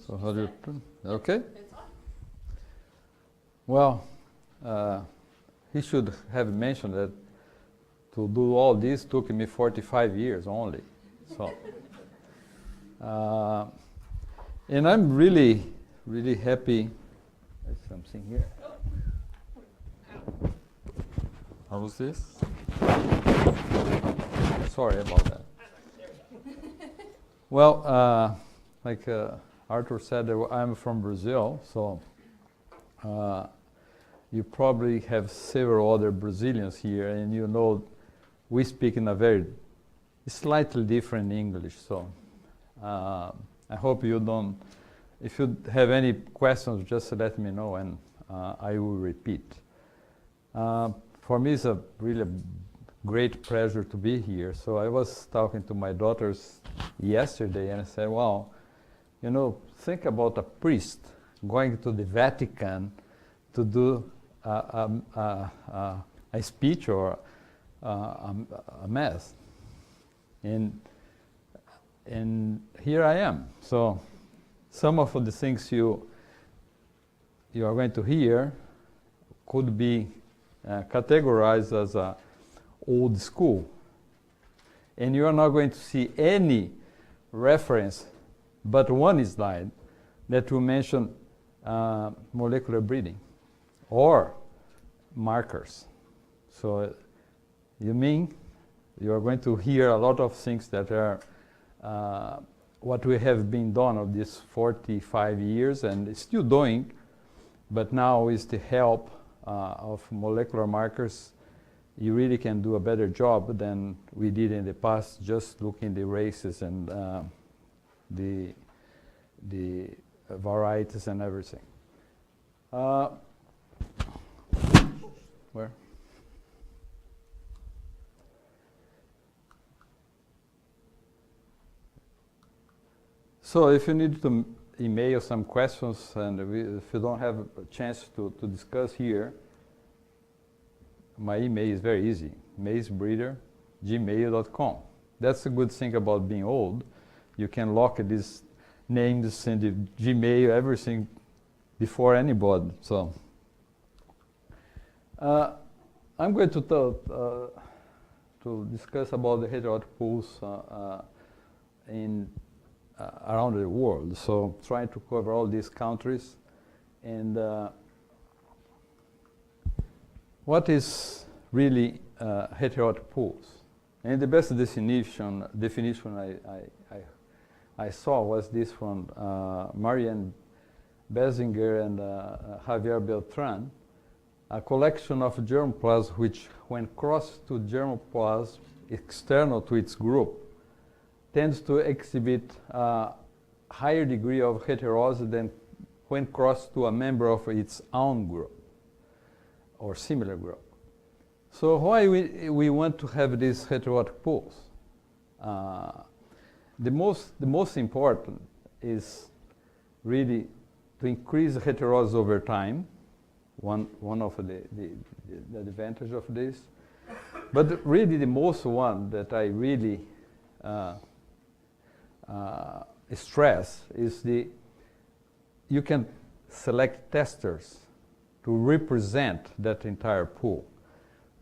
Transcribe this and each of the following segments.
So how do you, okay? Well, he should have mentioned that to do all this took me 45 years only. So, and I'm really, really happy. There's something here. How was this? Sorry about that. Well, like Arthur said, I'm from Brazil, so you probably have several other Brazilians here, and you know we speak in a very slightly different English. So I hope you don't. If you have any questions, just let me know, and I will repeat. For me, it's a really great pleasure to be here. So I was talking to my daughters yesterday, and I said, "Wow, you know, think about a priest going to the Vatican to do a speech or a mass, and here I am." So some of the things you are going to hear could be categorized as old school, and you are not going to see any reference but one slide that will mention molecular breeding or markers. So you mean you are going to hear a lot of things that are what we have been done of these 45 years and still doing, but now with the help of molecular markers, you really can do a better job than we did in the past, just looking at the races and the varieties and everything. Where? So if you need to email some questions, and if you don't have a chance to discuss here, my email is very easy, maizebreeder@gmail.com. That's a good thing about being old. You can lock these names in the Gmail, everything before anybody. So I'm going to discuss about the heterotic pools in around the world. So trying to cover all these countries. And what is really heterotic pools? And the best definition I saw was this from Marianne Bessinger and Javier Beltran, a collection of germplasm which, when crossed to germplasm external to its group, tends to exhibit a higher degree of heterosis than when crossed to a member of its own group or similar group. So why we want to have these heterotic pools? The most important is really to increase heterosis over time, one of the advantage of this. But really the most one that I really stress is you can select testers to represent that entire pool.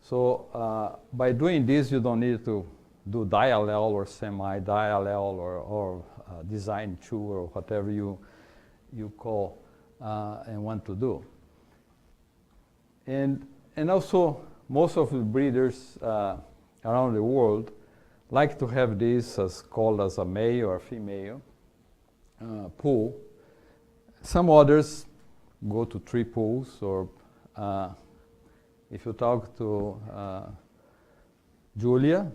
So by doing this, you don't need to do diallel or semi-diallel or design two or whatever you call and want to do. And also, most of the breeders around the world like to have this as called as a male or female pool. Some others go to 3 pools, or if you talk to Julia,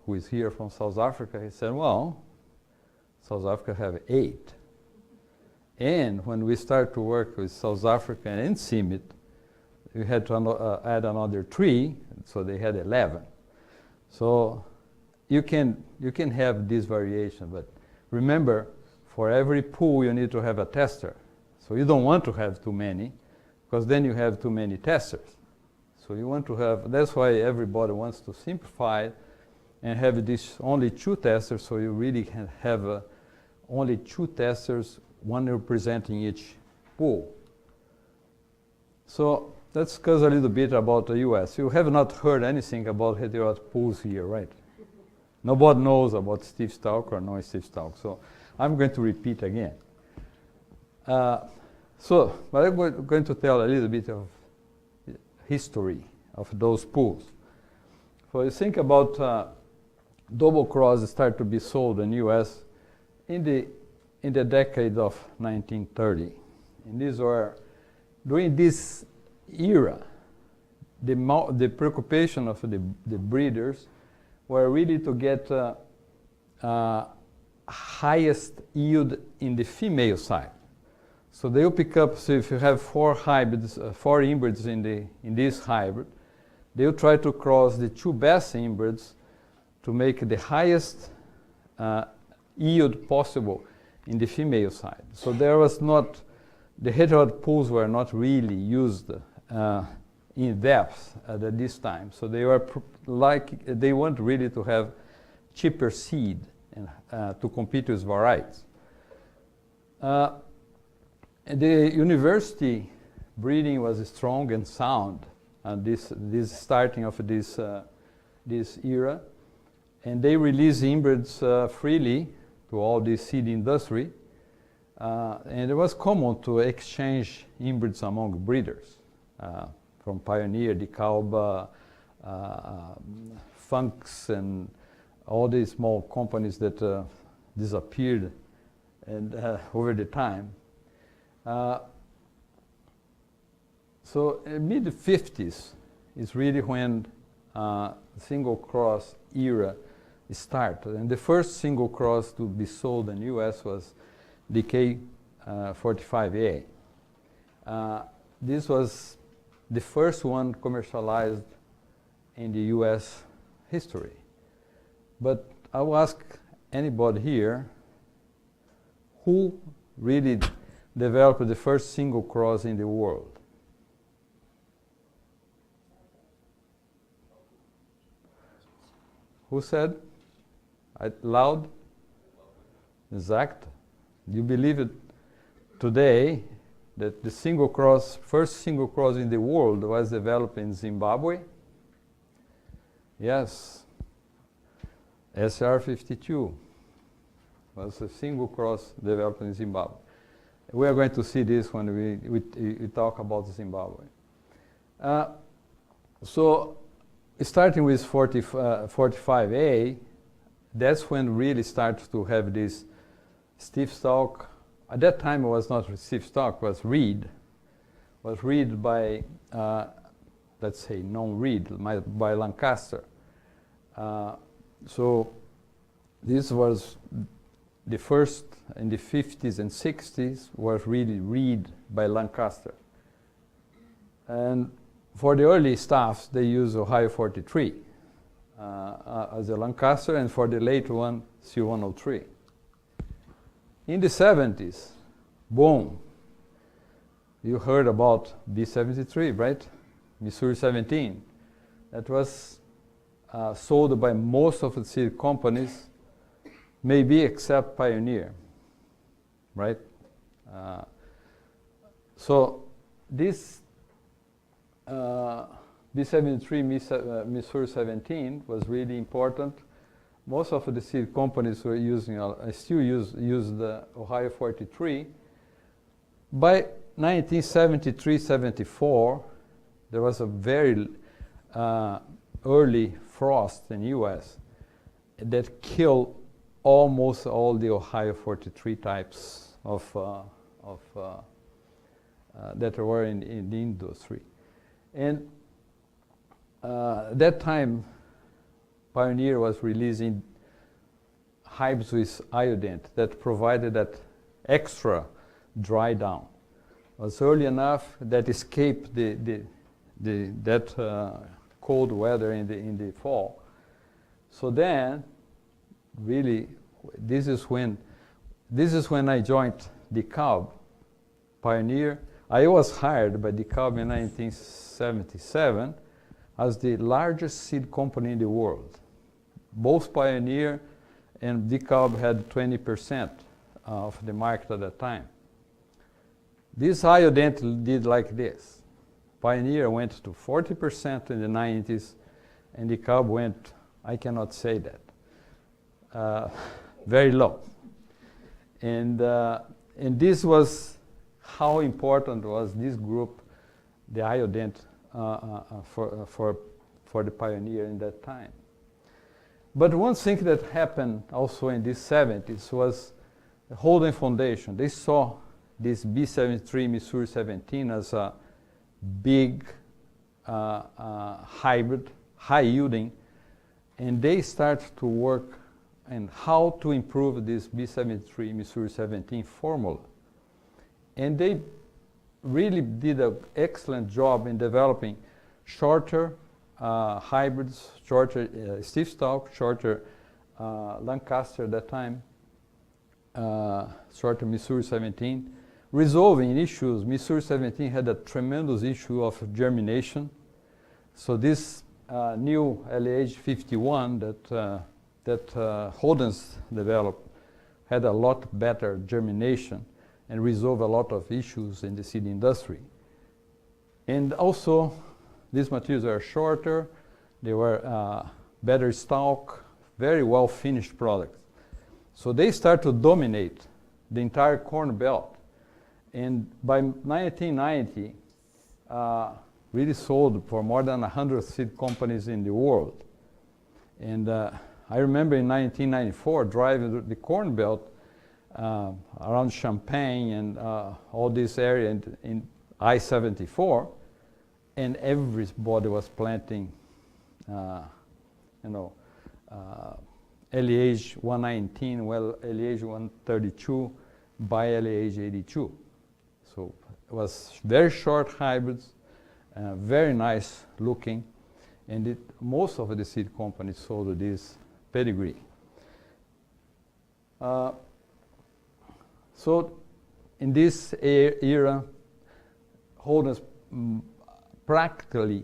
who is here from South Africa, he said, well, South Africa have 8. And when we start to work with South Africa and CIMMYT, we had to add another 3, so they had 11. So you can have this variation, but remember, for every pool you need to have a tester. So you don't want to have too many, because then you have too many testers. So you want to have, that's why everybody wants to simplify and have this only 2 testers, so you really can have only 2 testers one representing each pool. So let's discuss a little bit about the US. You have not heard anything about heterotic pools here, right? Nobody knows about Steve Stalk or no Steve Stalk, so I'm going to repeat again. But I'm going to tell a little bit of history of those pools. So you think about double cross started to be sold in the US in the decade of 1930. And these were, during this era, the preoccupation of the breeders were really to get highest yield in the female side. So they'll pick up, so if you have 4 hybrids, 4 inbreds in this hybrid, they'll try to cross the 2 best inbreds to make the highest yield possible in the female side. So there was not, the heterotic pools were not really used in depth at this time. So they were they want really to have cheaper seed and, to compete with varieties. The university breeding was strong and sound, this starting of this era, and they released inbreds freely to all the seed industry, and it was common to exchange inbreds among breeders, from Pioneer, DeKalb, Funks, and all these small companies that disappeared and over the time. So in mid-50s is really when single cross era started. And the first single cross to be sold in the US was DK45A. This was the first one commercialized in the US history. But I will ask anybody here who really developed the first single cross in the world. Who said? Loud? Exact. Do you believe it today that the single cross, first single cross in the world was developed in Zimbabwe? Yes. SR52 was a single cross developed in Zimbabwe. We are going to see this when we talk about Zimbabwe. So starting with 45A, that's when really started to have this Steve Stalk. At that time it was not Steve Stalk, it was Reed. Was Reed by, let's say, non-Reed, by Lancaster. So this was the first in the 50s and 60s was really Reed by Lancaster. And for the early staffs, they use Ohio 43 as a Lancaster, and for the late one, C103. In the 70s, boom, you heard about B73, right? Missouri 17. That was sold by most of the seed companies, maybe except Pioneer, right? So this B73 Missouri 17 was really important. Most of the seed companies were using, still use the Ohio 43. By 1973-74, there was a very early frost in the US that killed almost all the Ohio 43 types of that were in the industry. And that time, Pioneer was releasing hybrids with iodine that provided that extra dry down. It was early enough that escaped that cold weather in the fall. So then, really, this is when I joined DeKalb, Pioneer. I was hired by DeKalb in 1977 as the largest seed company in the world. Both Pioneer and DeKalb had 20% of the market at that time. This iodent did like this. Pioneer went to 40% in the 90s, and the Cub went, I cannot say that, very low. And this was how important was this group, the iodent, for the Pioneer in that time. But one thing that happened also in the 70s was the Holden Foundation. They saw this B73 Missouri 17 as a big hybrid, high yielding, and they started to work on how to improve this B73 Missouri 17 formula. And they really did an excellent job in developing shorter hybrids, shorter stiff stalk, shorter Lancaster at that time, shorter Missouri 17, resolving issues. Missouri 17 had a tremendous issue of germination. So this new LAH 51 that Holden's developed had a lot better germination and resolved a lot of issues in the seed industry. And also, these materials are shorter, they were better stalk, very well finished products. So they start to dominate the entire Corn Belt. And by 1990, really sold for more than 100 seed companies in the world. And I remember in 1994 driving the Corn Belt around Champaign and all this area in I-74, and everybody was planting, LEH 119, well, LEH 132 by LEH 82. So it was very short hybrids, very nice looking, and most of the seed companies sold this pedigree. So in this era, Holden's practically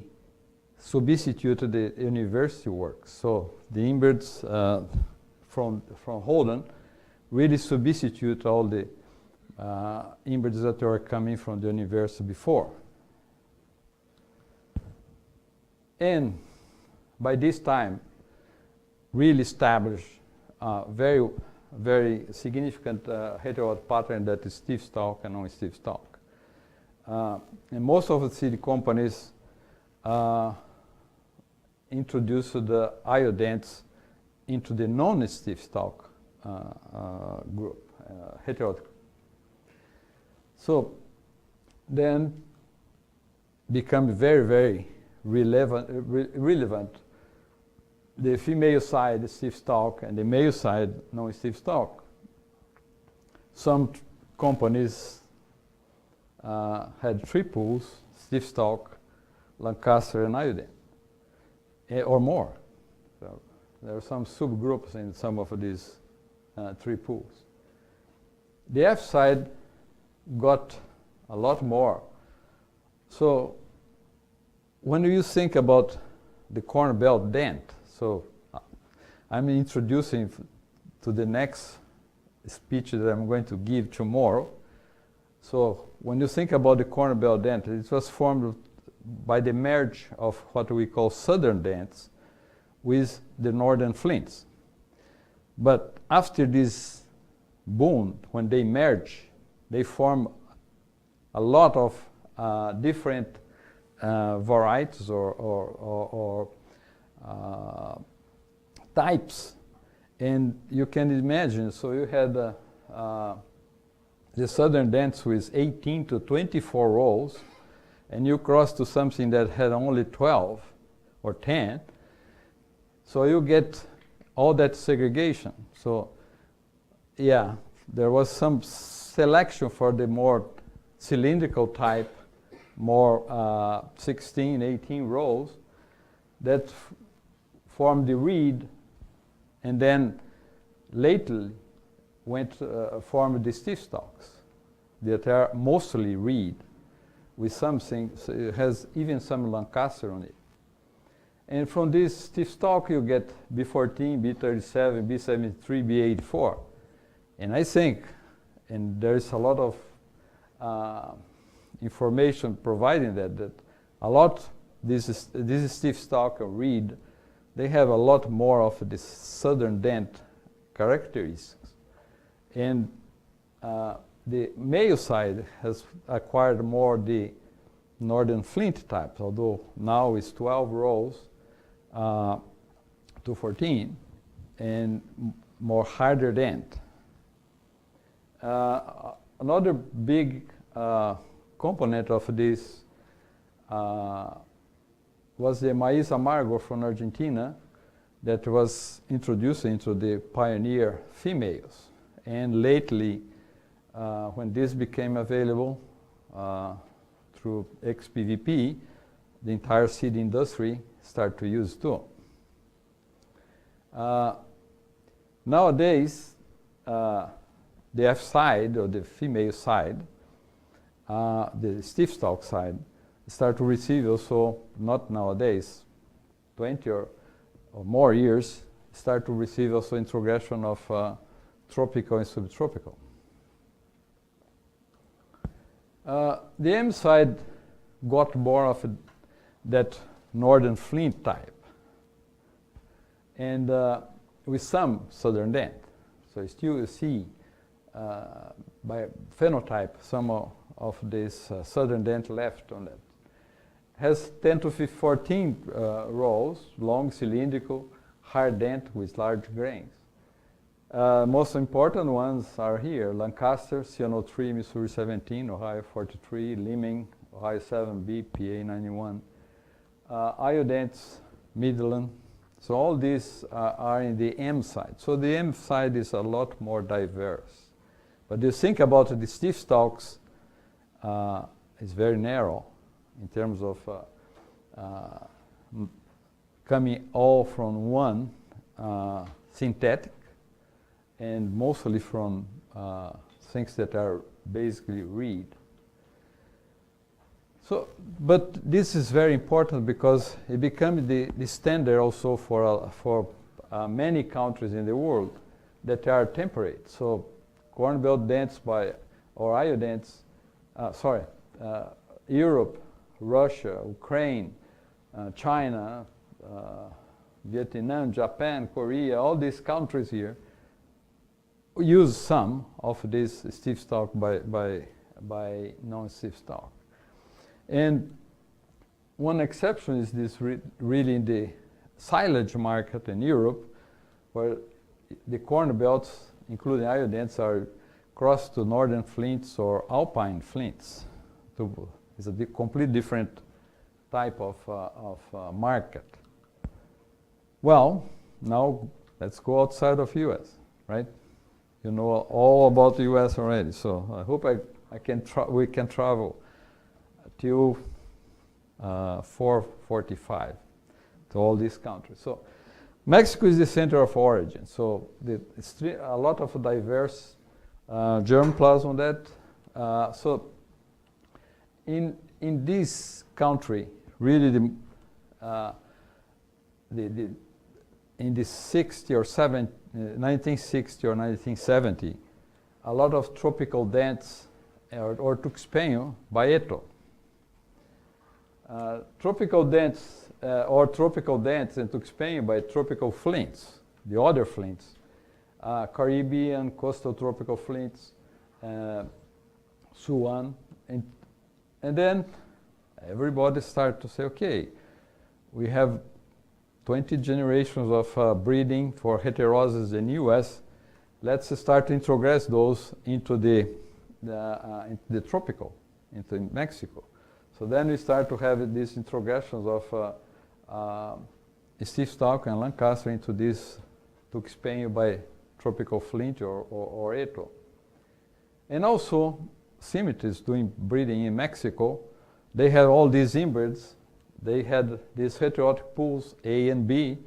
substituted the university work. So the inbreds from Holden really substitute all the inbreds that were coming from the university before. And by this time, really established very, very significant heterotic pattern that is stiff stalk and non-stiff stalk. And most of the seed companies introduced the iodents into the non-stiff stalk group, heterotic. So then become very, very relevant the female side stiff stalk and the male side non-stiff stalk. Some companies had triples, stiff stalk, Lancaster, and iodine, or more. So there are some subgroups in some of these triples. The F side got a lot more. So when you think about the Corn Belt dent, so I'm introducing to the next speech that I'm going to give tomorrow. So when you think about the Corn Belt dent, it was formed by the merge of what we call southern dents with the northern flints. But after this boom, when they merge, they form a lot of different varieties or types. And you can imagine, so you had the southern dents with 18 to 24 rows, and you cross to something that had only 12 or 10. So you get all that segregation. So yeah, there was some selection for the more cylindrical type, more 16, 18 rows that formed the reed, and then lately formed the stiff stalks that are mostly reed with something, so it has even some Lancaster on it. And from this stiff stalk you get B14, B37, B73, B84. And I think, and there is a lot of information providing that a lot, this stiff stalk reed, they have a lot more of this southern dent characteristics. And the male side has acquired more the northern flint type, although now it's 12 rows to 14 and more harder dent. Another big component of this was the maize amargo from Argentina that was introduced into the pioneer females. And lately, when this became available through XPVP, the entire seed industry started to use too. Nowadays, the F side, or the female side, the stiff stalk side, start to receive also, not nowadays, 20 or more years, start to receive also introgression of tropical and subtropical. The M side got more of that northern flint type, and with some southern dent. So still you see by phenotype some of this southern dent left on that. Has 10 to 14 rows, long cylindrical, hard dent with large grains. Most important ones are here: Lancaster, CNO3, Missouri 17, Ohio 43, Leeming, Ohio 7B, PA 91, Iodents, Midland. So all these are in the M side. So the M side is a lot more diverse. But you think about the stiff stalks, it's very narrow in terms of coming all from one synthetic, and mostly from things that are basically reed. So, but this is very important because it becomes the standard also for many countries in the world that are temperate. So corn belt dents or iodents, Europe, Russia, Ukraine, China, Vietnam, Japan, Korea, all these countries here use some of this stiff stalk by non-stiff stalk. And one exception is this really in the silage market in Europe, where the corn belts, including iodents, are crossed to northern flints or alpine flints. It's a complete different type of market. Well, now let's go outside of US, right? You know all about the US already, so I hope we can travel till 4:45 to all these countries. So Mexico is the center of origin. So a lot of diverse germplasm on that. So in this country, really in the 60 or 70, 1960 or 1970, a lot of tropical dents or tuxpenho Baeto. Tropical dents and tuxpenho by tropical flints, the other flints, Caribbean, coastal tropical flints, Suan, and then everybody started to say, okay, we have 20 generations of breeding for heterosis in the US. Let's start to introgress those into the tropical, into Mexico. So then we start to have these introgressions of stiff stalk and Lancaster into this tuxpenho by tropical flint or Eto. And also, symmetries doing breeding in Mexico, they have all these inbreds. They had these heterotic pools, A and B,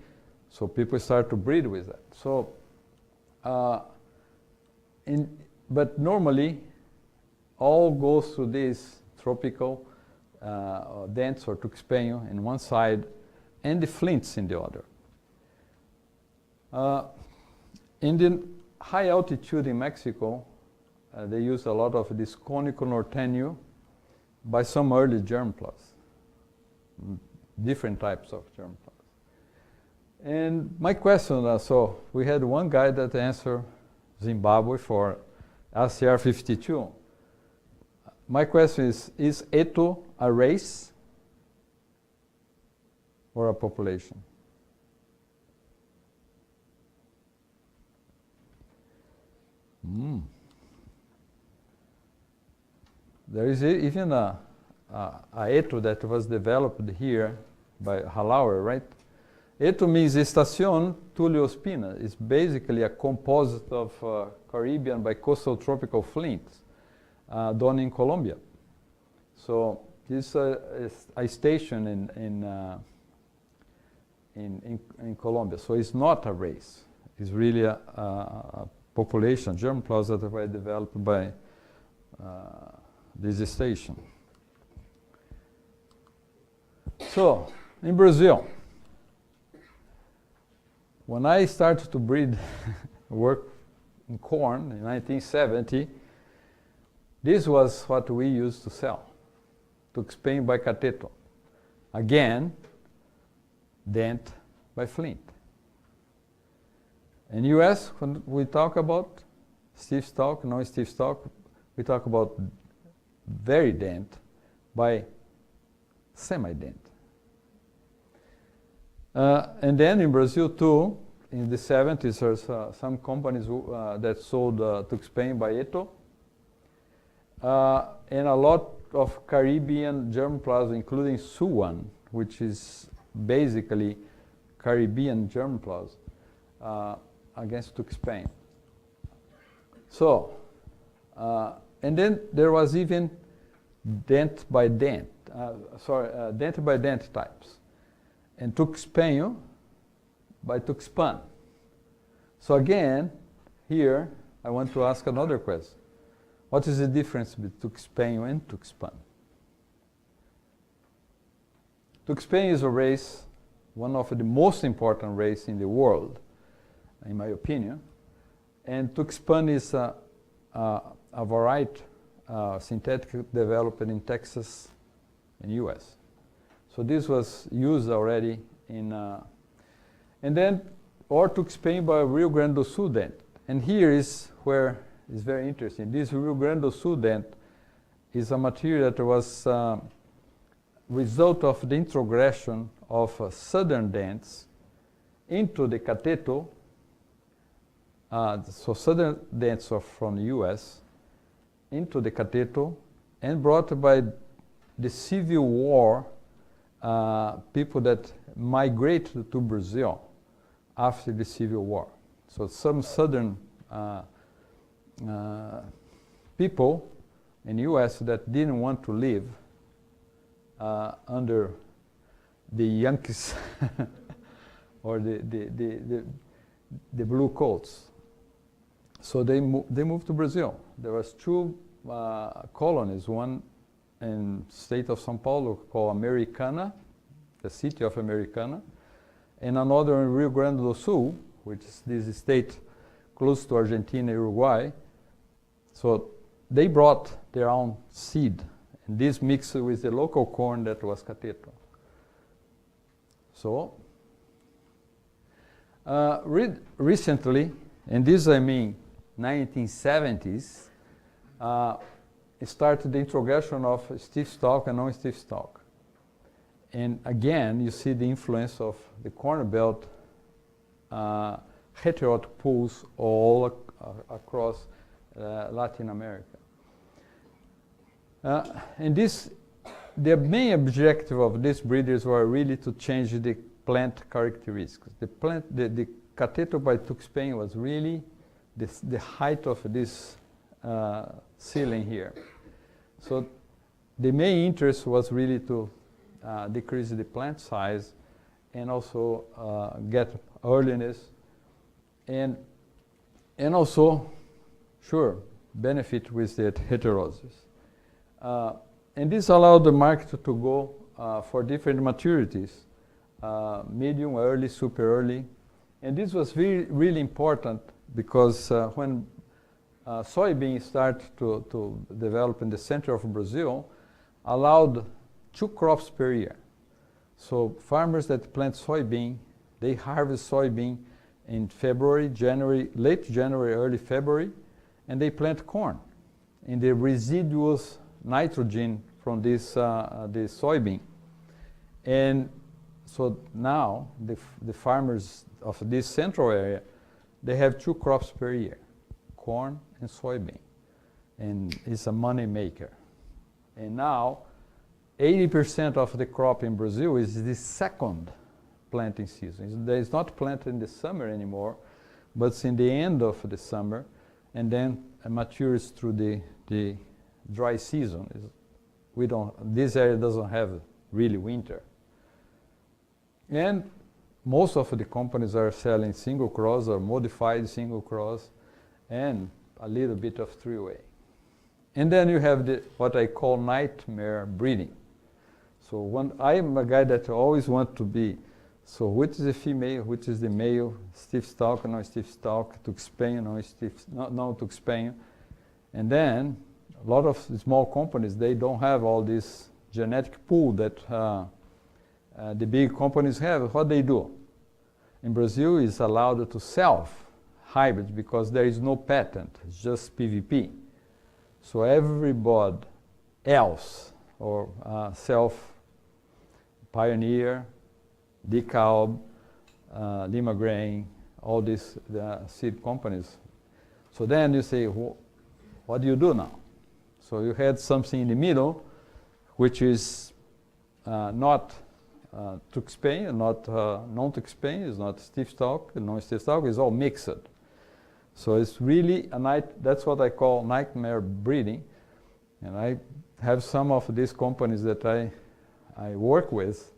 so people start to breed with that. So, but normally, all goes through this tropical dents or tuxpenho in one side, and the flints in the other. In the high altitude in Mexico, they used a lot of this conical nortenio by some early germplasm, different types of germplasm. And my question, so we had one guy that answered Zimbabwe for RCR52. My question is Eto a race or a population? There is even a Eto that was developed here by Halauer, right? Eto means Estación Tuliospina. It's basically a composite of Caribbean bicoastal tropical flints done in Colombia. So this is a station in Colombia. So it's not a race. It's really a population, germplasm that were developed by this station. So in Brazil, when I started to breed work in corn in 1970, this was what we used to sell, Tuxpan by cateto. Again, dent by flint. In US, when we talk about stiff stalk, non-stiff stalk, we talk about very dent by semi-dent. And then in Brazil too, in the 70s, there's some companies that sold Tuxpan by Eto, and a lot of Caribbean germplasm, including Suan, which is basically Caribbean germplasm, against Tuxpan. So, and then there was even dent by dent types, and Tuxpan by Tuxpan. So again, here I want to ask another question. What is the difference between Tuxpan and Tuxpan? Tuxpan is a race, one of the most important races in the world, in my opinion. And Tuxpan is a variety synthetic developed in Texas in US. So this was used already in, and then, or Tuxpan by Rio Grande do Sul dent. And here is where it's very interesting. This Rio Grande do Sul dent is a material that was result of the introgression of southern dents into the cateto. So southern dents are from the US into the cateto and brought by the Civil War people that migrated to Brazil after the Civil War. So some southern people in the US that didn't want to live under the Yankees or the blue coats. So they moved to Brazil. There was two colonies, one in state of São Paulo called Americana, the city of Americana, and another in Rio Grande do Sul, which is this state close to Argentina, Uruguay. So they brought their own seed, and this mixed with the local corn that was cateto. So recently, and this I mean 1970s, started the introgression of stiff stalk and non-stiff stalk. And again, you see the influence of the corn belt heterotic pools all across Latin America. And the main objective of these breeders were really to change the plant characteristics. The cateto by Tuxpan was really the height of this ceiling here. So the main interest was really to decrease the plant size and also get earliness and also, sure, benefit with that heterosis. And this allowed the market to go for different maturities, medium, early, super early. And this was really important because when soybean started to develop in the center of Brazil, allowed 2 crops per year. So farmers that plant soybean, they harvest soybean in February, January, late January, early February, and they plant corn. And the residuous nitrogen from this soybean. And so now the farmers of this central area, they have 2 crops per year, corn and soybean. And it's a money maker. And now 80% of the crop in Brazil is the second planting season. It's not planted in the summer anymore, but it's in the end of the summer, and then it matures through the dry season. This area doesn't have really winter. And most of the companies are selling single cross or modified single cross and a little bit of three-way. And then you have what I call nightmare breeding. So I'm a guy that always want to be, so which is the female, which is the male, stiff stalk, no stiff stalk, tuxpenho, no tuxpenho. And then a lot of small companies, they don't have all this genetic pool that the big companies have. What they do? In Brazil, it's allowed to sell hybrids because there is no patent, it's just PVP. So everybody else, or Pioneer, DeKalb, Lima Grain, all these seed companies. So then you say, what do you do now? So you had something in the middle, which is not tuxpenho, not non-tuxpenho, it's not stiff stalk, non-stiff stalk, it's all mixed. So it's really that's what I call nightmare breeding. And I have some of these companies that I work with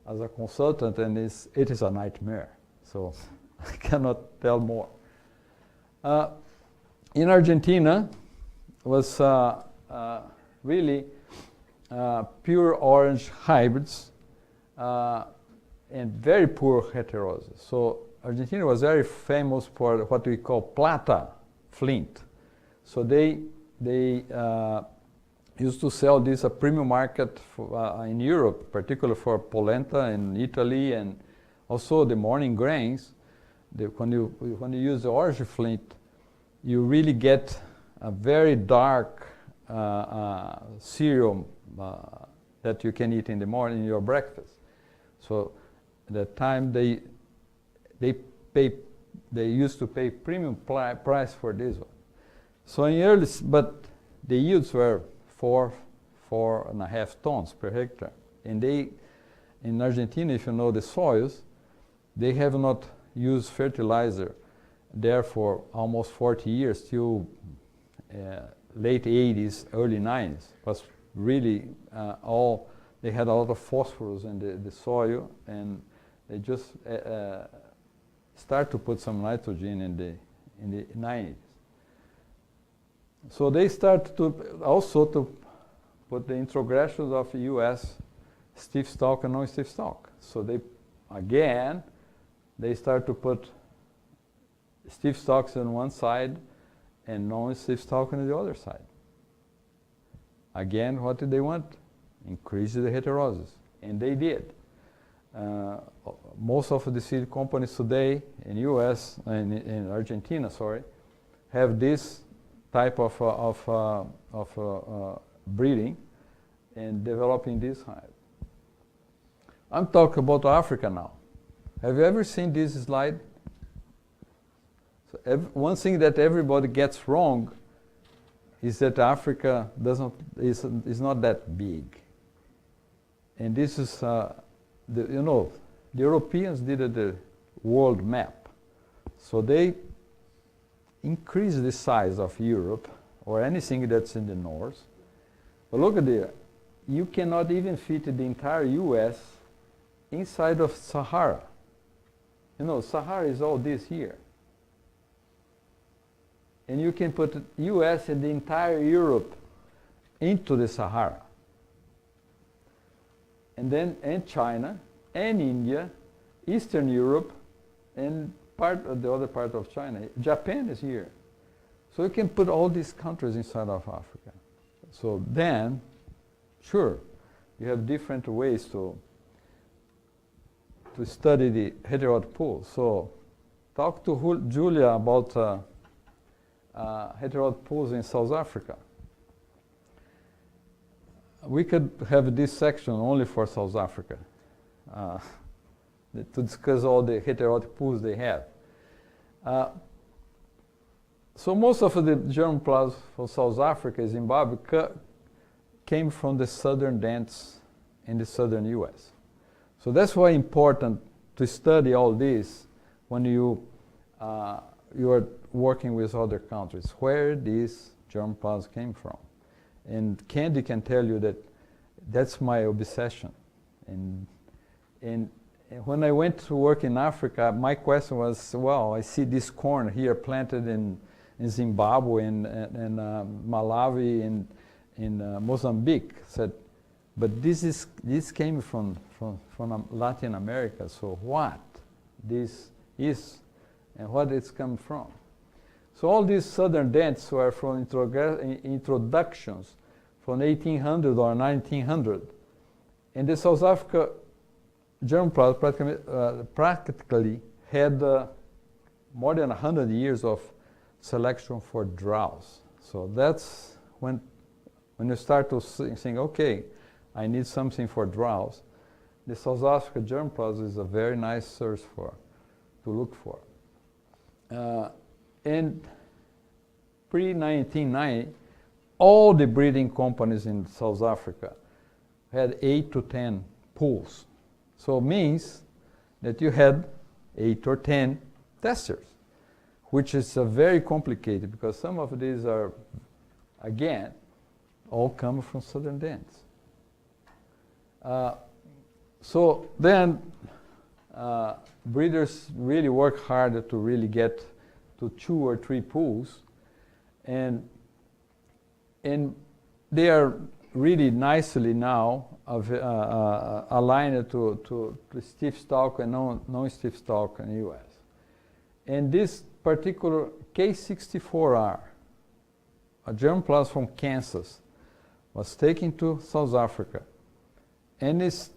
as a consultant, and it is a nightmare. So I cannot tell more. In Argentina, was really pure orange hybrids and very poor heterosis. So Argentina was very famous for what we call plata flint. So they used to sell this a premium market in Europe, particularly for polenta in Italy, and also the morning grains. When you use the orange flint, you really get a very dark cereal that you can eat in the morning in your breakfast. So at that time they used to pay premium price for this one. So but the yields were 4.5 tons per hectare. And in Argentina, if you know the soils, they have not used fertilizer there for almost 40 years, till late 80s, early 90s. Was really they had a lot of phosphorus in the soil, and they just start to put some nitrogen in the 90s. So they start to put the introgressions of U.S. stiff stalk and non-stiff stalk. So they start to put stiff stalks on one side and non-stiff stalk on the other side. Again, what did they want? Increase the heterosis. And they did. Most of the seed companies today in U.S. and in Argentina, have this type of breeding and developing this hive. I'm talking about Africa now. Have you ever seen this slide? So one thing that everybody gets wrong is that Africa is not that big. And this is, the Europeans did the world map. So they increased the size of Europe or anything that's in the north. But look at there. You cannot even fit the entire US inside of Sahara. Sahara is all this here. And you can put US and the entire Europe into the Sahara. And China, and India, Eastern Europe, and the other part of China. Japan is here. So you can put all these countries inside of Africa. So then, sure, you have different ways to study the heterotic pool. So talk to Julia about heterotic pools in South Africa. We could have this section only for South Africa to discuss all the heterotic pools they have. So most of the germplasm from South Africa, Zimbabwe, came from the southern dents in the southern U.S. So that's why it's important to study all this when you are working with other countries, where these germplasm came from. And Candy can tell you that that's my obsession. And when I went to work in Africa, my question was, well, I see this corn here planted in Zimbabwe and Malawi and in Mozambique. Said, but this came from Latin America. So what this is and what it's come from? So all these southern dents were from introductions from 1800 or 1900, and the South Africa germplasm practically had more than 100 years of selection for droughts. So that's when you start to think, okay, I need something for droughts. The South Africa germplasm is a very nice source to look for. And pre-1990, all the breeding companies in South Africa had 8 to 10 pools. So it means that you had 8 or 10 testers, which is very complicated because some of these are, again, all come from southern dents. So then breeders really work hard to really get to 2 or 3 pools, and they are really nicely now aligned to stiff stalk and non-stiff stalk in the U.S. And this particular K64R, a germplasm from Kansas, was taken to South Africa. And it's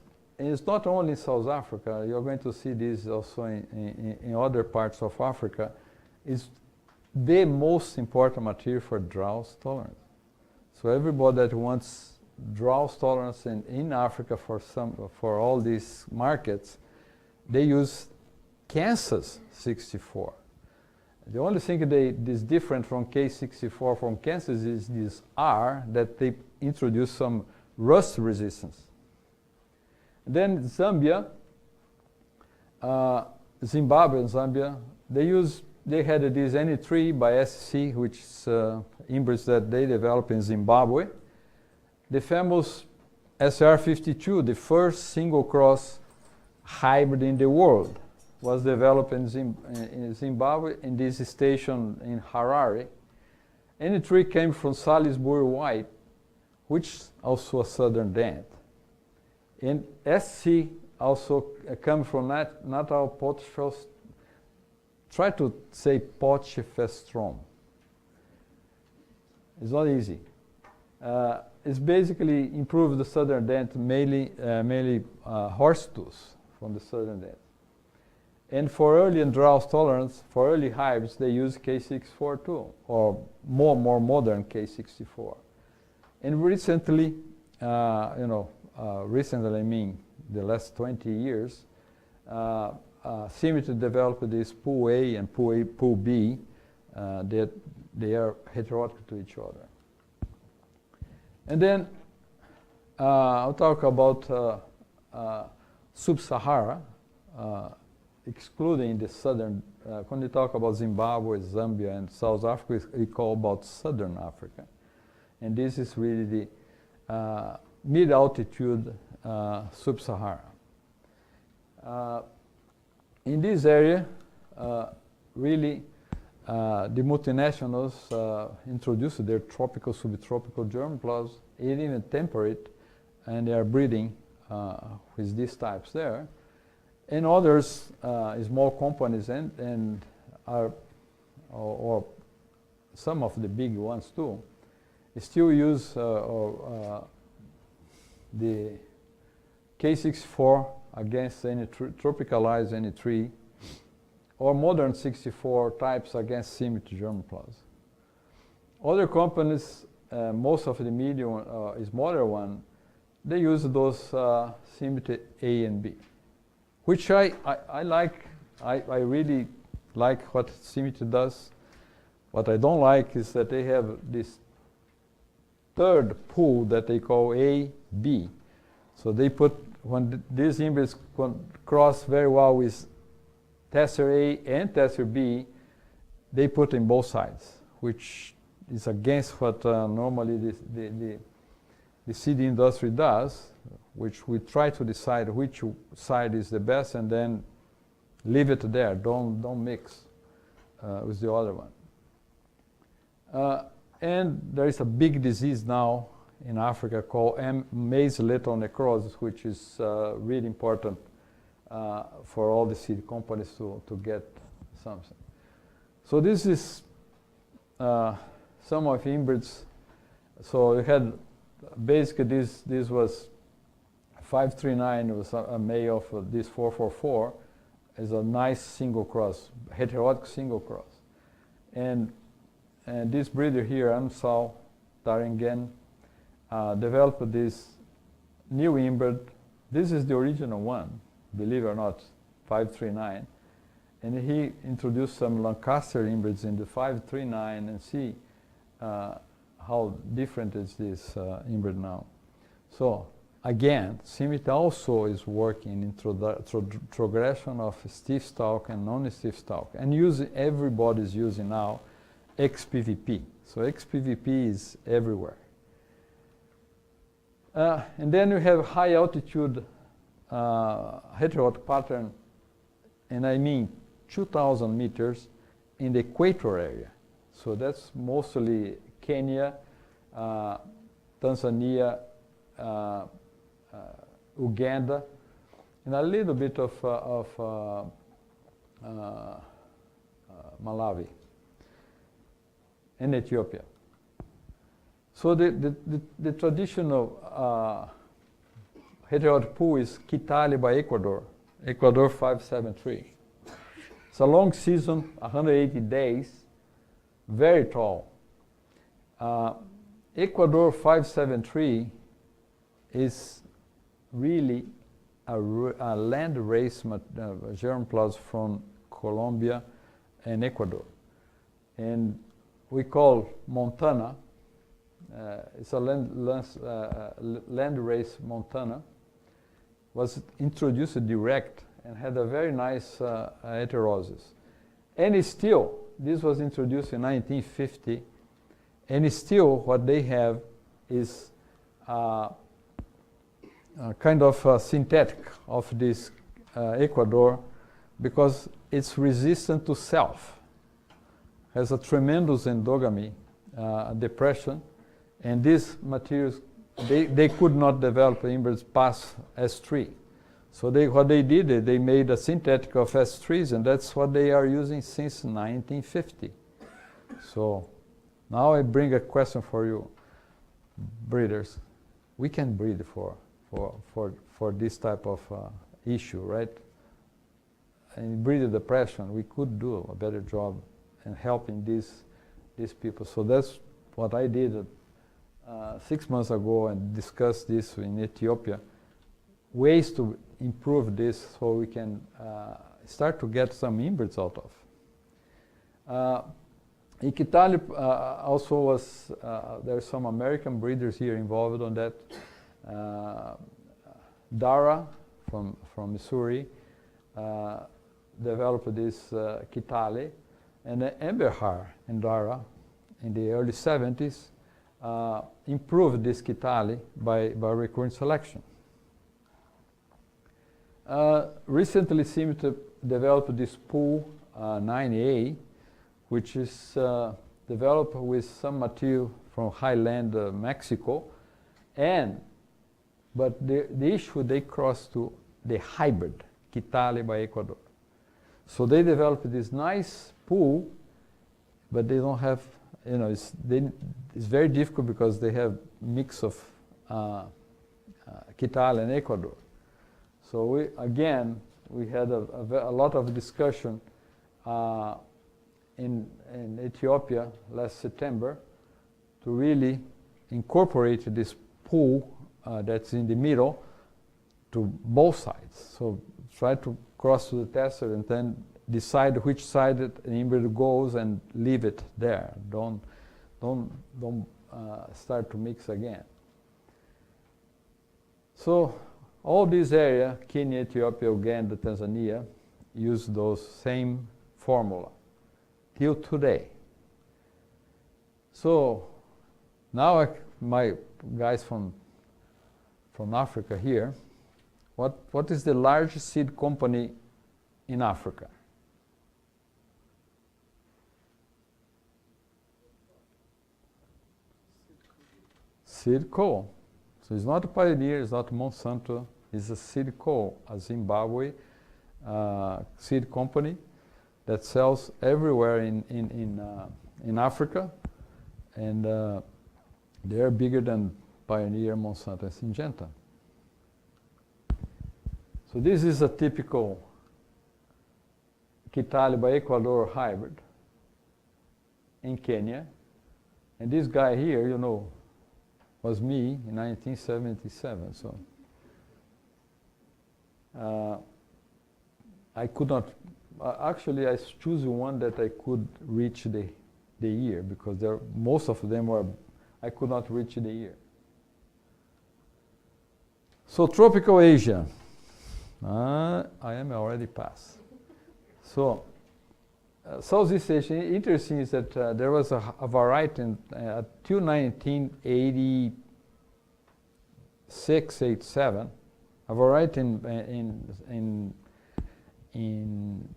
not only in South Africa, you're going to see this also in other parts of Africa. It's the most important material for drought tolerance. So everybody that wants drought tolerance in Africa for all these markets, they use Kansas 64. The only thing that is different from K64 from Kansas is this R, that they introduce some rust resistance. Then Zambia, Zimbabwe and Zambia, they had this N3 by SC, which is hybrids that they developed in Zimbabwe. The famous SR52, the first single cross hybrid in the world, was developed in Zimbabwe in this station in Harare. N3 came from Salisbury White, which is also a southern dent. And SC also comes from Natal Potchefstroom. Try to say Potchefstroom. It's not easy. It's basically improved the southern dent, mainly horse tooth from the southern dent. And for early and drought tolerance, for early hybrids, they use K64 too, or more modern K64. And recently, recently I mean the last 20 years, seem to develop this pool A and pool B, that they are heterotic to each other. And then I'll talk about Sub-Sahara, excluding the southern. When we talk about Zimbabwe, Zambia, and South Africa, we call about southern Africa. And this is really the mid-altitude Sub-Sahara. In this area, really, the multinationals introduced their tropical, subtropical germplasm, even temperate, and they are breeding with these types there. And others, small companies, and are or some of the big ones too, still use the K64 against any tropicalized any tree, or modern 64 types against symmetry germplasm. Other companies, most of the medium smaller one, they use those symmetry A and B, which I like. I really like what symmetry does. What I don't like is that they have this third pool that they call A, B. So they put, when these hybrids cross very well with tester A and tester B, they put in both sides, which is against what normally the seed industry does, which we try to decide which side is the best and then leave it there. Don't mix with the other one. And there is a big disease now in Africa called maize lethal necrosis, which is really important for all the seed companies to get something. So this is some of hybrids. So you had basically this was 539. It was a male of this 444. Is a nice single cross, heterotic single cross, and this breeder here, Amsal Taringen, developed this new hybrid. This is the original one, believe it or not, 539. And he introduced some Lancaster hybrids in the 539 and see how different is this hybrid now. So again, symmetry also is working in progression of stiff stalk and non-stiff stalk, and everybody's using now XPVP. So XPVP is everywhere. And then we have high altitude heterotic pattern, and I mean 2,000 meters in the equator area. So that's mostly Kenya, Tanzania, Uganda, and a little bit of Malawi and Ethiopia. So the traditional heterotic pool is Kitale by Ecuador, Ecuador 573. It's a long season, 180 days, very tall. Ecuador 573 is really a land race germplasm from Colombia and Ecuador. And we call Montana, it's a land race Montana, was introduced direct and had a very nice heterosis. And still, this was introduced in 1950, and still what they have is kind of synthetic of this Ecuador, because it's resistant to self, has a tremendous endogamy depression, and these materials, they could not develop hybrids past S3. So what they did, they made a synthetic of S3s, and that's what they are using since 1950. So now I bring a question for you, breeders. We can breed for this type of issue, right? And breeder depression, we could do a better job in helping these people. So that's what I did 6 months ago and discussed this in Ethiopia. Ways to improve this so we can start to get some hybrids out of. In Kitale also was, there are some American breeders here involved on that. Dara from Missouri developed this Kitale, and Emberhar and Dara in the early 70s improved this Kitale by recurrent selection. Recently seemed to develop this pool 9A, which is developed with some material from highland Mexico, but the issue, they crossed to the hybrid Kitale by Ecuador. So they developed this nice pool but they don't have, it's very difficult because they have mix of Quital and Ecuador. So we had a lot of discussion in Ethiopia last September to really incorporate this pool that's in the middle to both sides. So try to cross to the tester and then decide which side the embryo goes and leave it there. Don't start to mix again. So all this area, Kenya, Ethiopia, Uganda, Tanzania, use those same formula till today. So now my guys from Africa here, what is the largest seed company in Africa? Seedco. So it's not a Pioneer, it's not Monsanto, it's a Seedco, a Zimbabwe seed company that sells everywhere in Africa, and they are bigger than Pioneer, Monsanto, and Syngenta. So this is a typical Quital by Ecuador hybrid in Kenya, and this guy here, was me in 1977. So I could not. Actually, I choose one that I could reach the year, because most of them were I could not reach the year. So tropical Asia. I am already past. So Southeast Asia, interesting is that there was a variety till 1986, 87, a variety in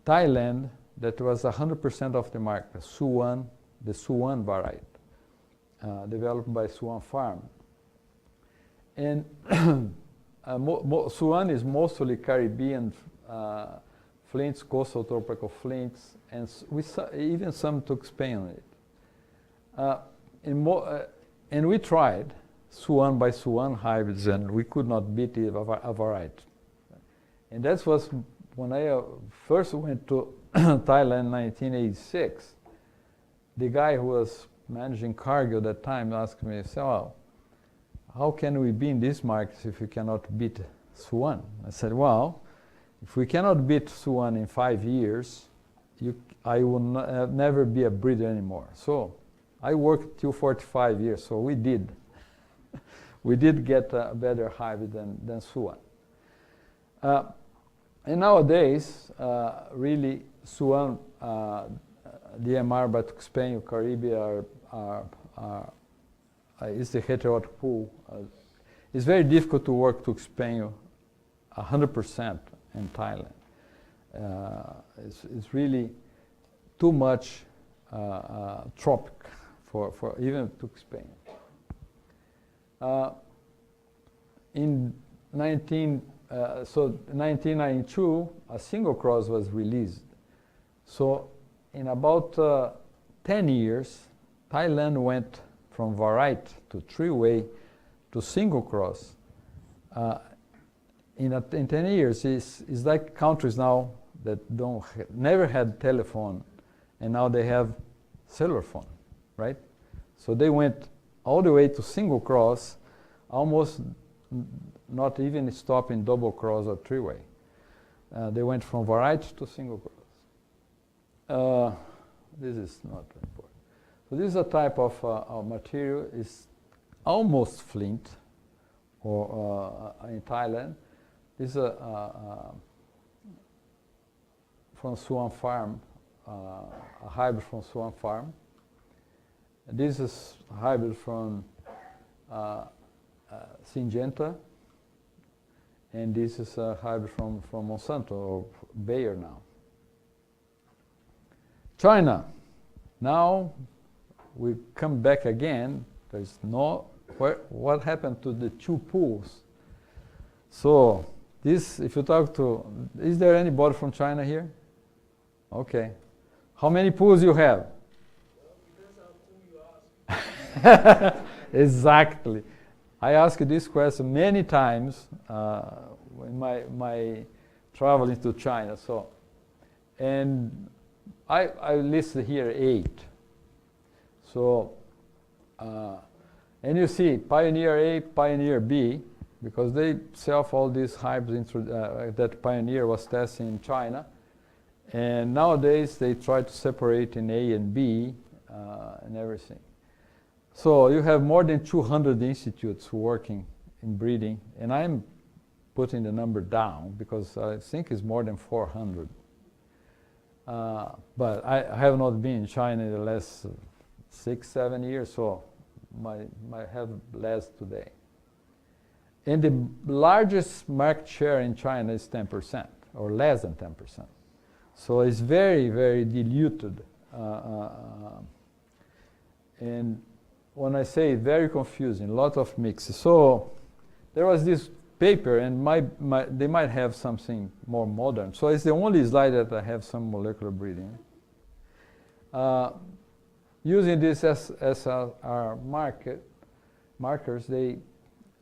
Thailand that was 100% of the market, the Suwan variety, developed by Suwan Farm. And Suwan is mostly Caribbean flints, coastal tropical flints, and even some took Spain on it. And we tried Suwan by Suwan hybrids, and we could not beat a variety. And that was when I first went to Thailand in 1986. The guy who was managing Cargill at that time asked me, well, how can we be in this market if we cannot beat Suwan? I said, well, if we cannot beat Suwan in 5 years, I will never be a breeder anymore. So I worked till 45 years, so we did. We did get a better hybrid than Suwan. And nowadays, really, Suwan, DMR, but Spain, Caribbean is the heterotic pool. It's very difficult to work to Spain 100% in Thailand. It's really too much tropic for even to Spain. In 1992, a single cross was released. So in about 10 years, Thailand went from variety to three-way to single cross. In 10 years, it's like countries now that never had telephone, and now they have cellular phone, right? So they went all the way to single cross, almost not even stopping double cross or three-way. They went from variety to single cross. This is not important. So this is a type of material. It's almost flint, or in Thailand. This is from Suwan Farm, a hybrid from Suwan Farm. This is a hybrid from Syngenta, and this is a hybrid from Monsanto, or Bayer now. China. Now we come back again. There's what happened to the two pools? So this, if you talk to, is there anybody from China here? Okay. How many pools you have? Exactly. I asked this question many times in my traveling to China. So, and I listed here 8. So, and you see Pioneer A, Pioneer B, because they sell all these hybrids that Pioneer was testing in China. And nowadays they try to separate in A and B and everything. So you have more than 200 institutes working in breeding, and I'm putting the number down because I think it's more than 400. But I have not been in China in the last 6-7 years, so I have less today. And the largest market share in China is 10%, or less than 10%. So it's very, very diluted. And when I say very confusing, a lot of mixes. So there was this paper, and they might have something more modern. So it's the only slide that I have some molecular breeding. Using this as our markers,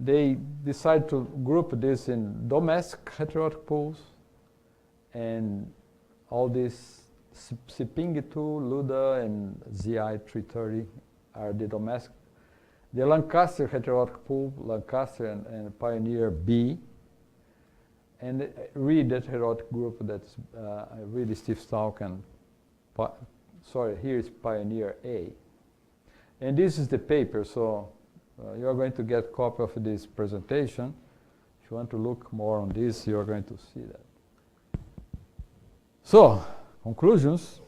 they decide to group this in domestic heterotic pools, and all these Siping 2, Luda, and ZI 330 are the domestic. The Lancaster heterotic pool, Lancaster and Pioneer B, and Reed heterotic group that's really Steve Stalk and, sorry, here is Pioneer A. And this is the paper, so you're going to get a copy of this presentation. If you want to look more on this, you're going to see that. So, conclusions.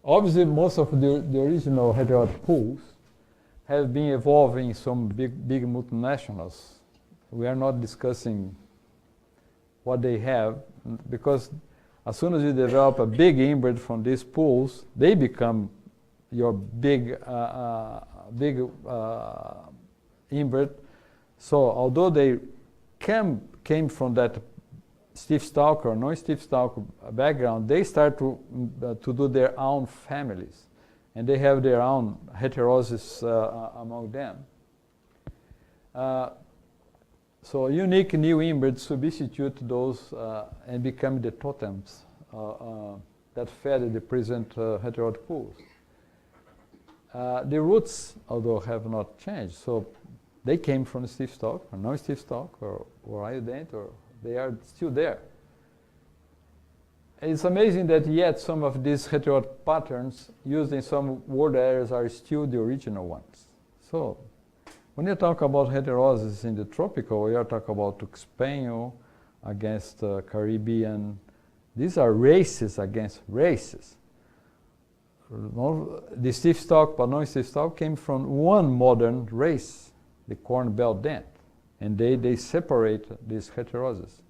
Obviously, most of the original heterotic pools have been evolving some big multinationals. We are not discussing what they have, because as soon as you develop a big inbred from these pools, they become your big inbred. So although they came from that Steve Stalk or non-Steve Stalk background, they start to do their own families, and they have their own heterosis among them. So unique new inbreds substitute those and become the totems that fed the present heterotic pools. The roots, although, have not changed. So they came from Steve Stalk or non-Steve Stalk or iodate, or they are still there. It's amazing that yet some of these heterotic patterns used in some world areas are still the original ones. So when you talk about heterosis in the tropical, we are talking about Tuxpanho against Caribbean. These are races against races. The Steve Stalk, but non-Steve Stalk, came from one modern race, the corn belt dent, and they separate this heterosis.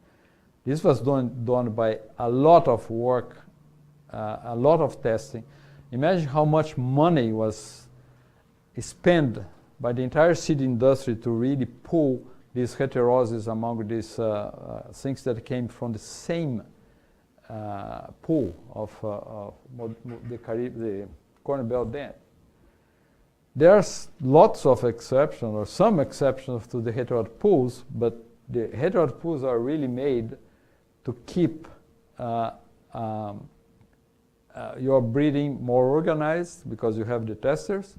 This was done by a lot of work, a lot of testing. Imagine how much money was spent by the entire seed industry to really pull these heteroses among these things that came from the same pool of the corn belt dent. There's lots of exceptions, or some exceptions to the heterotic pools, but the heterotic pools are really made to keep your breeding more organized, because you have the testers,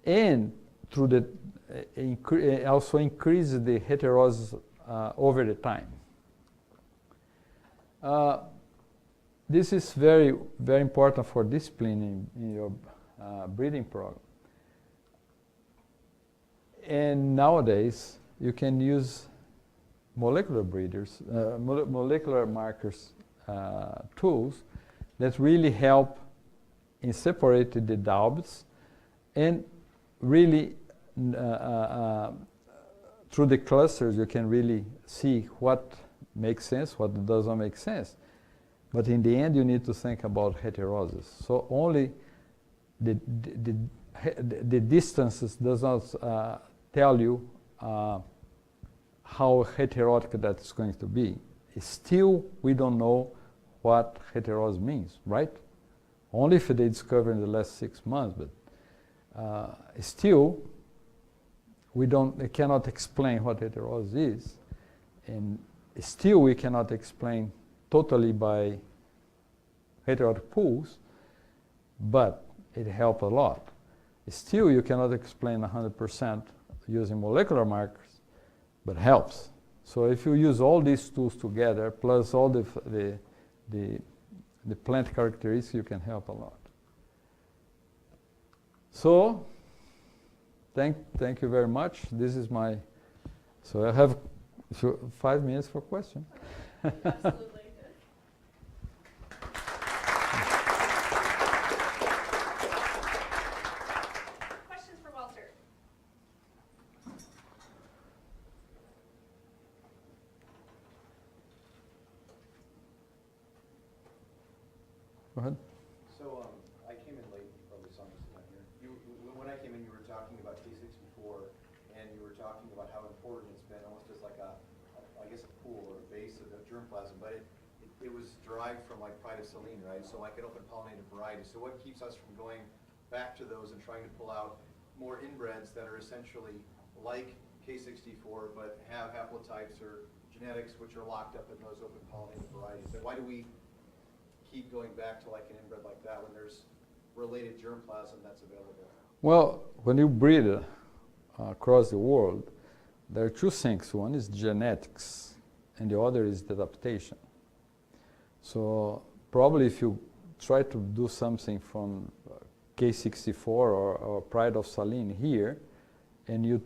and through the also increase the heterosis over the time. This is very, very important for discipline in your breeding program. And nowadays, you can use molecular breeders, molecular markers tools that really help in separating the doubts, and really through the clusters you can really see what makes sense, what doesn't make sense. But in the end, you need to think about heterosis. So only the distances does not tell you how heterotic that is going to be. Still, we don't know what heterosis means, right? Only if they discover in the last 6 months. Still, we cannot explain what heterosis is, and still we cannot explain totally by heterotic pools, but it helps a lot. Still, you cannot explain 100% using molecular markers, but helps. So if you use all these tools together, plus all the plant characteristics, you can help a lot. So, thank you very much. This is my, so I have 5 minutes for questions. Absolutely. Questions for Walter? Go ahead. So I came in late, you probably saw me sitting here. When I came in, you were talking about K64, and you were talking about how important it's been, almost as like I guess a pool or a base of the germplasm, but it was derived from like Pride of Saline, right? So like an open pollinated variety. So what keeps us from going back to those and trying to pull out more inbreds that are essentially like K64, but have haplotypes or genetics which are locked up in those open pollinated varieties? And why do we keep going back to like an inbred like that when there's related germplasm that's available? Well, when you breed across the world, there are two things. One is genetics, and the other is the adaptation. So probably if you try to do something from K64 or Pride of Saline here, and you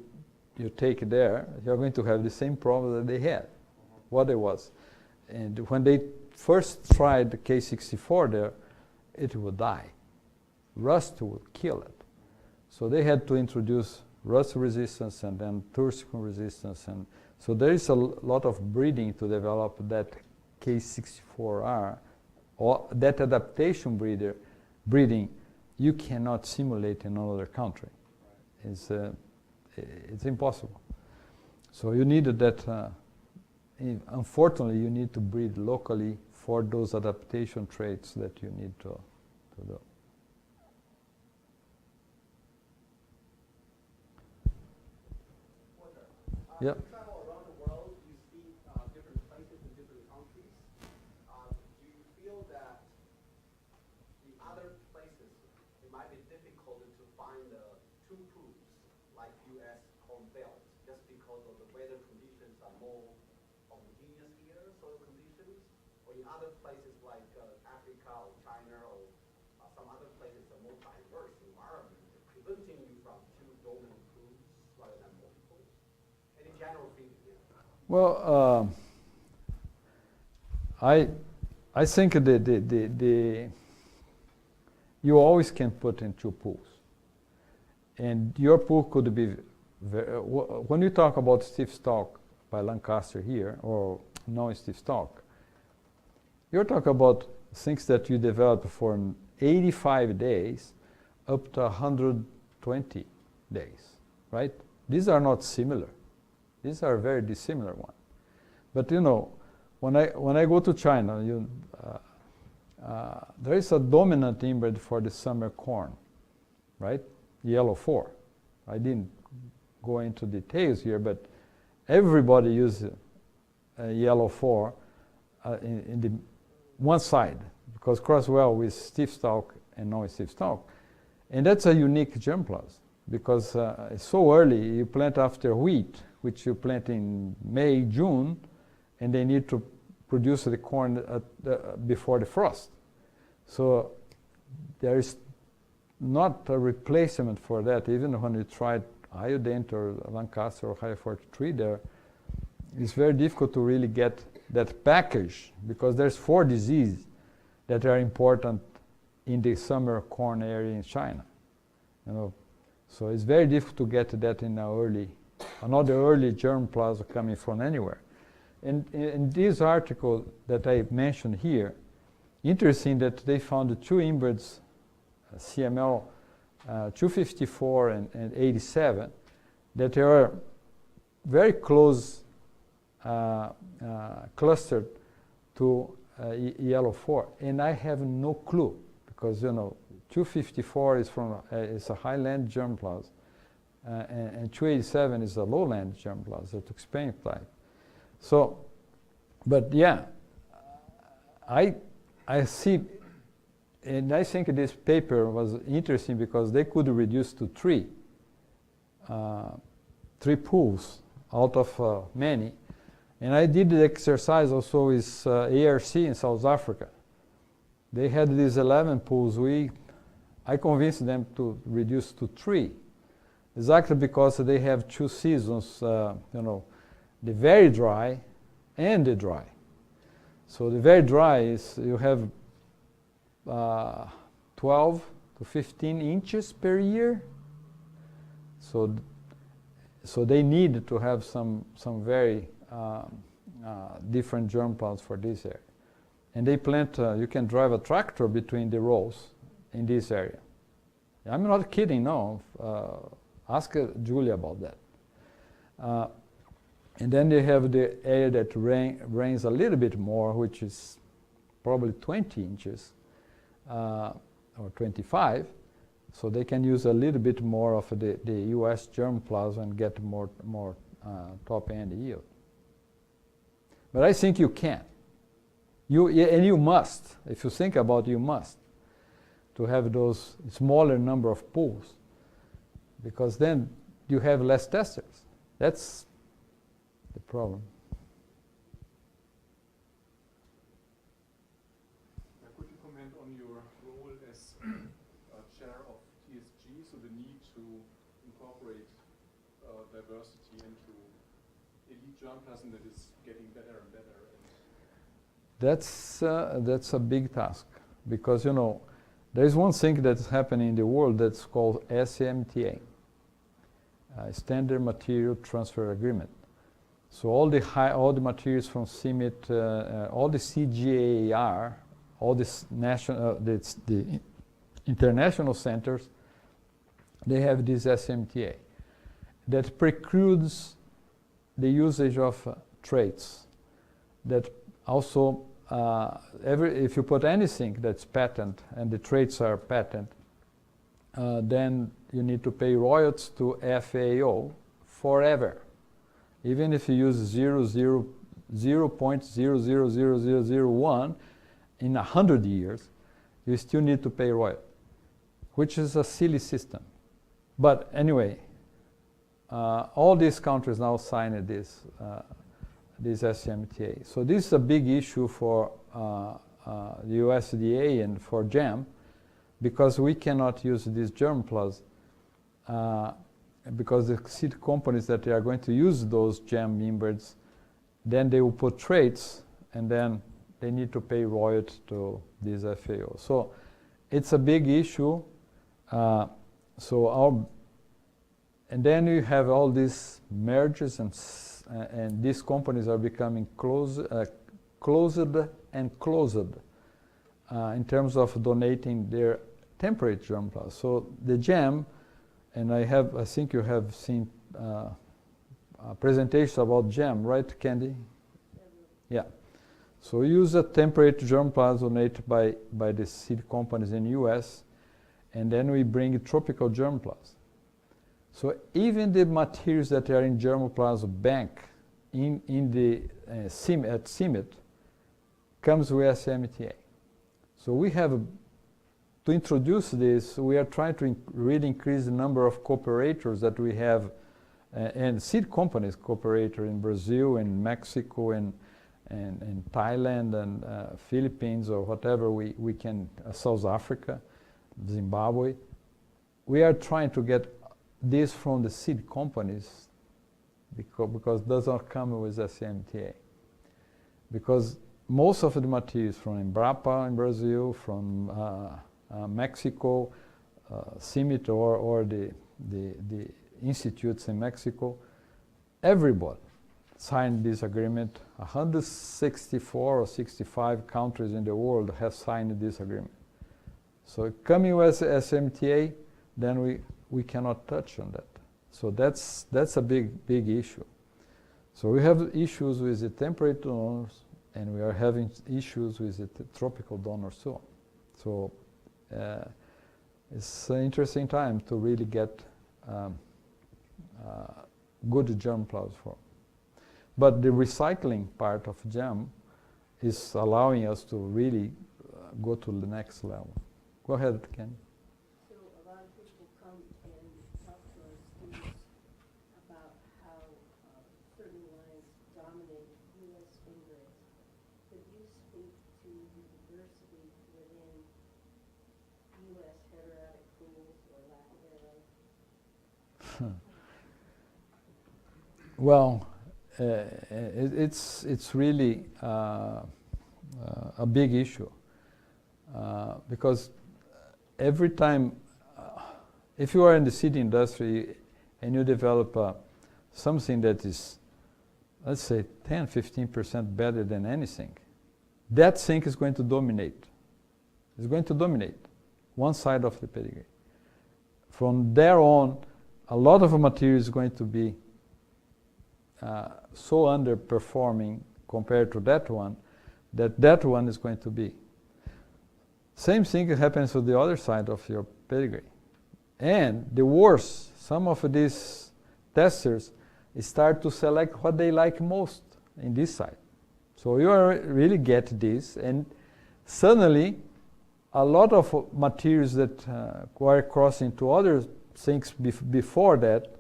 take it there, you're going to have the same problem that they had, what it was. And when they first tried the K64 there, it would die. Rust would kill it. So they had to introduce rust resistance and then Thurston resistance. And so there is a lot of breeding to develop that K64R, or that adaptation breeding you cannot simulate in another country. It's impossible. So you need that, unfortunately, you need to breed locally for those adaptation traits that you need to do. Yeah. You travel around the world, you see different places in different countries. Do you feel that in other places it might be difficult to find two pools like U.S. Corn Belt, just because of the weather conditions are more homogeneous here, soil conditions, or in other places like Africa or China or some other places are more diverse environment, preventing you from two dominant pools rather than multiple? Any general feeling? Well, I think you always can put in two pools, and your pool could be when you talk about stiff stalk by Lancaster here or non-stiff stalk, you're talking about things that you develop for 85 days up to 120 days, right? These are not similar. These are very dissimilar ones. But you know, when I go to China, there is a dominant inbred for the summer corn, right? Yellow 4. I didn't go into details here, but everybody uses yellow 4 in the one side, because cross well with stiff stalk and non-stiff stalk. And that's a unique germplasm, because it's so early. You plant after wheat, which you plant in May, June, and they need to produce the corn before the frost. So there is not a replacement for that. Even when you tried Iodent or Lancaster or High 43 there, it's very difficult to really get that package, because there's 4 diseases that are important in the summer corn area in China. You know, so it's very difficult to get that in another early germplasm coming from anywhere. And in this article that I mentioned here, interesting that they found 2 inbreds, CML 254 and 87, that are very close clustered to yellow 4. And I have no clue, because 254 is is a highland germplasm, and 287 is a lowland germplasm, to explain type. So, but yeah, I see, and I think this paper was interesting because they could reduce to three pools out of many. And I did the exercise also with ARC in South Africa. They had these 11 pools. I convinced them to reduce to 3, exactly because they have 2 seasons, the very dry and the dry. So the very dry is you have 12 to 15 inches per year. So they need to have some very different germplasms for this area. And they plant, you can drive a tractor between the rows in this area. I'm not kidding, no. Ask Julia about that. And then they have the area that rains a little bit more, which is probably 20 inches or 25. So they can use a little bit more of the US germplasm and get more top-end yield. But I think you can. You must. If you think about it, you must. To have those smaller number of pools. Because then you have less testers. That's the problem. Could you comment on your role as chair of TSG, so the need to incorporate diversity into elite germplasm that is getting better and better? That's a big task, because there is one thing that's happening in the world that's called SMTA, Standard Material Transfer Agreement. So all the materials from CIMMYT, all the CGAAR, all this the international centers, they have this SMTA that precludes the usage of traits. That also, if you put anything that's patent and the traits are patent, then you need to pay royalties to FAO forever. Even if you use 0.000001 in 100 years, you still need to pay royalties, which is a silly system. But anyway, all these countries now signed this SMTA. So this is a big issue for the USDA and for GEM, because we cannot use this germplasm because the seed companies that are going to use those GEM inbreds, then they will put traits, and then they need to pay royalties to this FAO. So it's a big issue. And then you have all these mergers, and these companies are becoming closed in terms of donating their temperate germplasm. So the GEM, and I think you have seen presentations about GEM, right, Candy? Yeah. So we use a temperate germplasm donated by the seed companies in the US, and then we bring tropical germplasm. So even the materials that are in germplasm bank in the at CIMMYT comes with SMTA. So we have to introduce this. We are trying to really increase the number of cooperators that we have, and seed companies cooperator in Brazil and Mexico and Thailand and Philippines or whatever we can, South Africa, Zimbabwe. We are trying to get this from the seed companies because it does not come with SMTA. Because most of the materials from Embrapa in Brazil, from Mexico, CIMMYT or the institutes in Mexico, everybody signed this agreement. 164 or 65 countries in the world have signed this agreement. So coming with SMTA, then we cannot touch on that. So that's a big issue. So we have issues with the temperate donors, and we are having issues with the tropical donors too. So it's an interesting time to really get good germplasm for. But the recycling part of GEM is allowing us to really go to the next level. Go ahead, Ken. So a lot of people come and talk to our students about how certain lines dominate U.S. fingerings. Could you speak to the diversity within U.S. heterotic pools or lack thereof? Well, it's really a big issue because every time, if you are in the seed industry and you develop something that is, let's say, 10-15% better than anything, that thing is going to dominate. It's going to dominate one side of the pedigree. From there on, a lot of material is going to be so underperforming compared to that one, that one is going to be. Same thing happens to the other side of your pedigree. And the worse, some of these testers start to select what they like most in this side. So you really get this, and suddenly a lot of materials that were crossing to other things before that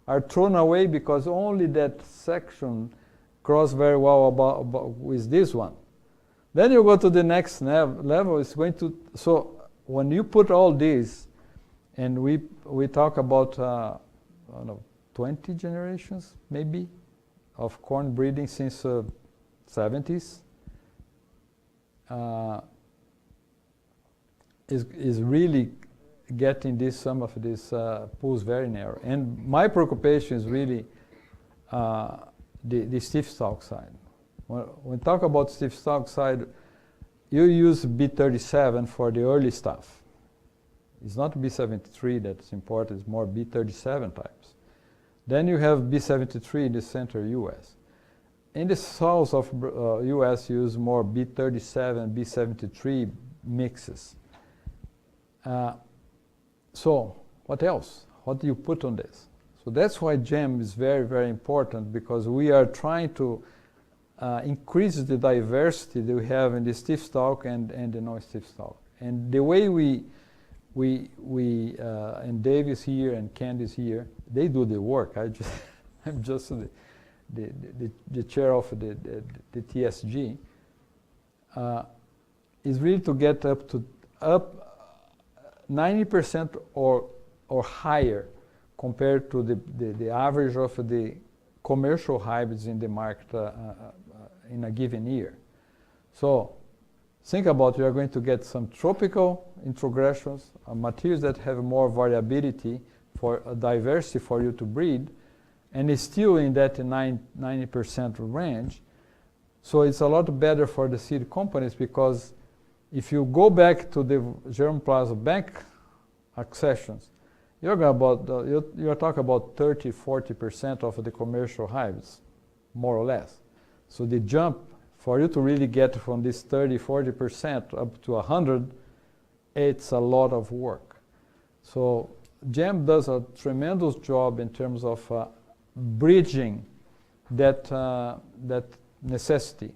are thrown away because only that section crossed very well with this one. Then you go to the next level, it's going to, so when you put all these, and we talk about, I don't know, 20 generations maybe of corn breeding since 70s, is really getting some of these pools very narrow. And my preoccupation is really the stiff stalk side. When we talk about stiff stalk side, you use B37 for the early stuff. It's not B73 that's important, it's more B37 types. Then you have B73 in the center US. In the south of US, you use more B37, B73 mixes. So what else? What do you put on this? So that's why GEM is very, very important, because we are trying to increase the diversity that we have in the stiff stalk and the non-stiff stalk. And the way we and Dave is here and Ken is here, they do the work. I'm just the chair of the TSG. Is really to get up 90% or higher compared to the average of the commercial hybrids in the market in a given year. So think about, you are going to get some tropical introgressions, materials that have more variability for a diversity for you to breed, and it's still in that 90% range. So it's a lot better for the seed companies, because if you go back to the germplasm bank accessions, you're talking about 30-40% of the commercial hybrids, more or less. So the jump for you to really get from this 30-40% up to 100, it's a lot of work. So GEM does a tremendous job in terms of bridging that necessity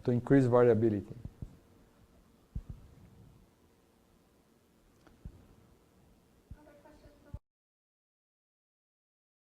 to increase variability.